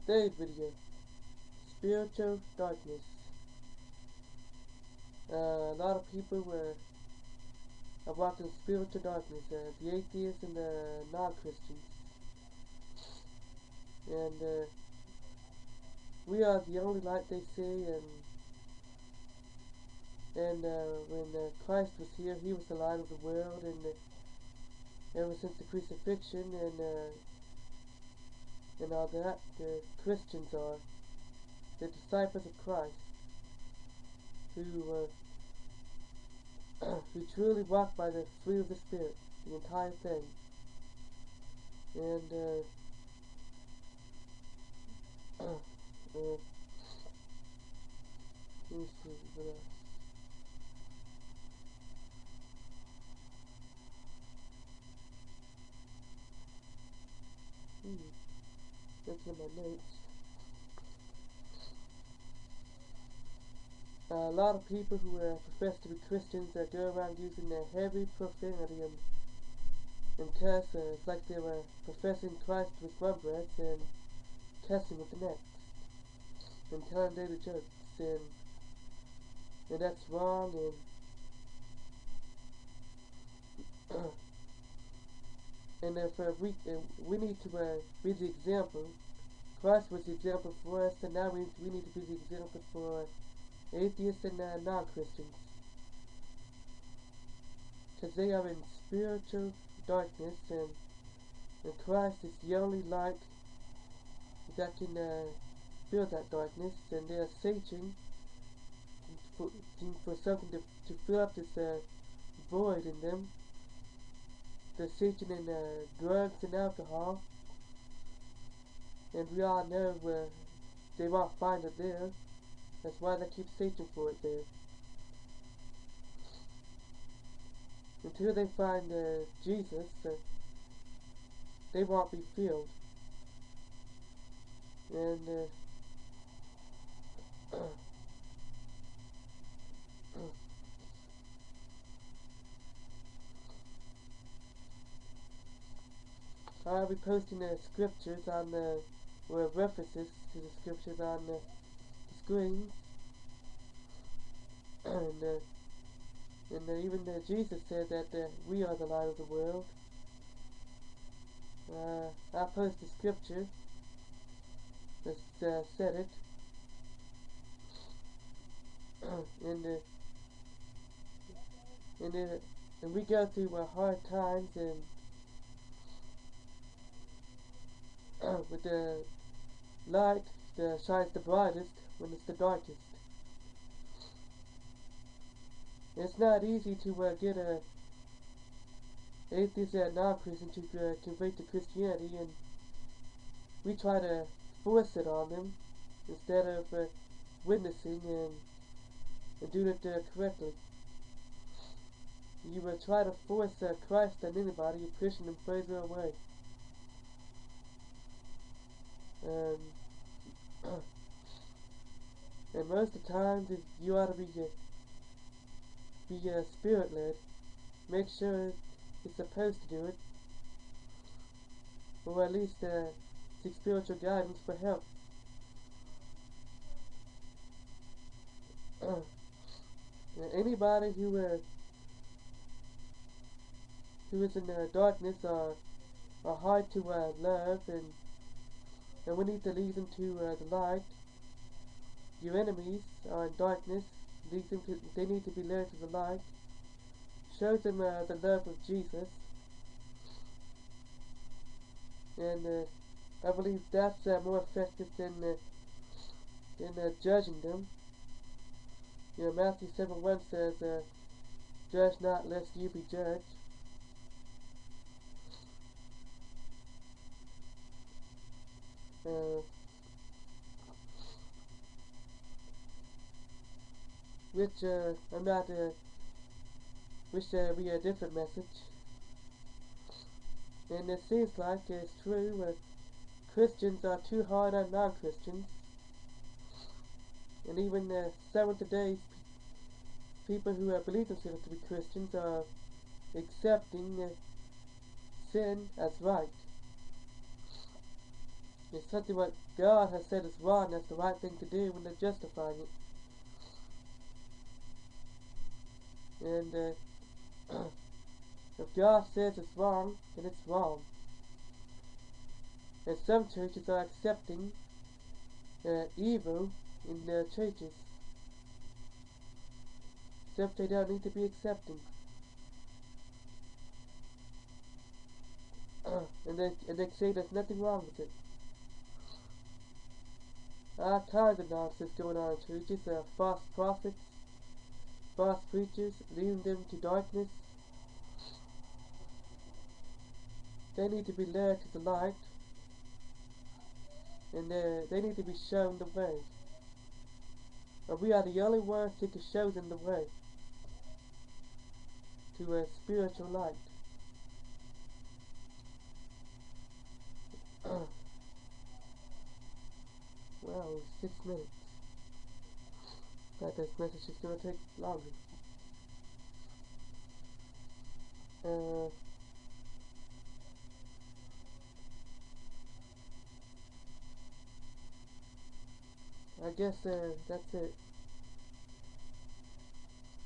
Today's video, spiritual darkness. A lot of people are walking spiritual darkness, the atheists and the non-Christians. And we are the only light, they say, and when Christ was here, he was the light of the world, and ever since the crucifixion and all that, the Christians are the disciples of Christ, who who truly walk by the fruit of the Spirit, the entire thing. And let me see what else. That's in my notes. A lot of people who profess to be Christians go around using their heavy profanity and cuss. It's like they were professing Christ with one breath and cussing with the next, and telling dirty jokes, and that's wrong. And if we need to be the example. Christ was the example for us, and now we need to be the example for atheists and non-Christians, because they are in spiritual darkness, and Christ is the only light that can fill that darkness, and they are searching for something to fill up this void in them. They're searching in drugs and alcohol, and we all know they won't find it there. That's why they keep searching for it there. Until they find Jesus, they won't be filled. And I'll be posting scriptures on or references to the scriptures on the screen. And even Jesus said that we are the light of the world. I'll post the scripture that said it. And we go through hard times, and with the light shines the brightest when it's the darkest. It's not easy to get a atheist and non-Christian to convert to Christianity, and we try to force it on them instead of witnessing and doing it correctly. You try to force Christ on anybody, you're pushing them further away. And most of the time, you ought to be spirit-led. Make sure it's supposed to do it, or at least seek spiritual guidance for help. Anybody who is in darkness are hard to love, and we need to lead them to the light. Your enemies are in darkness. They need to be led to the light. Show them the love of Jesus, and I believe that's more effective than judging them. You know, Matthew 7:1 says, "Judge not, lest you be judged." Which I'm not. Wish there be a different message. And it seems like it's true. Christians are too hard on non-Christians, and even some of today's people who believe themselves to be Christians are accepting sin as right. It's something what God has said is wrong, that's the right thing to do when they're justifying it. And if God says it's wrong, then it's wrong. And some churches are accepting evil in their churches, except they don't need to be accepting. and they say there's nothing wrong with it. All kinds of nonsense going on in churches. False prophets, false preachers, leading them to darkness. They need to be led to the light, and they need to be shown the way. But we are the only ones who can show them the way to a spiritual light. Wow, 6 minutes. But this message is going to take longer. I guess that's it.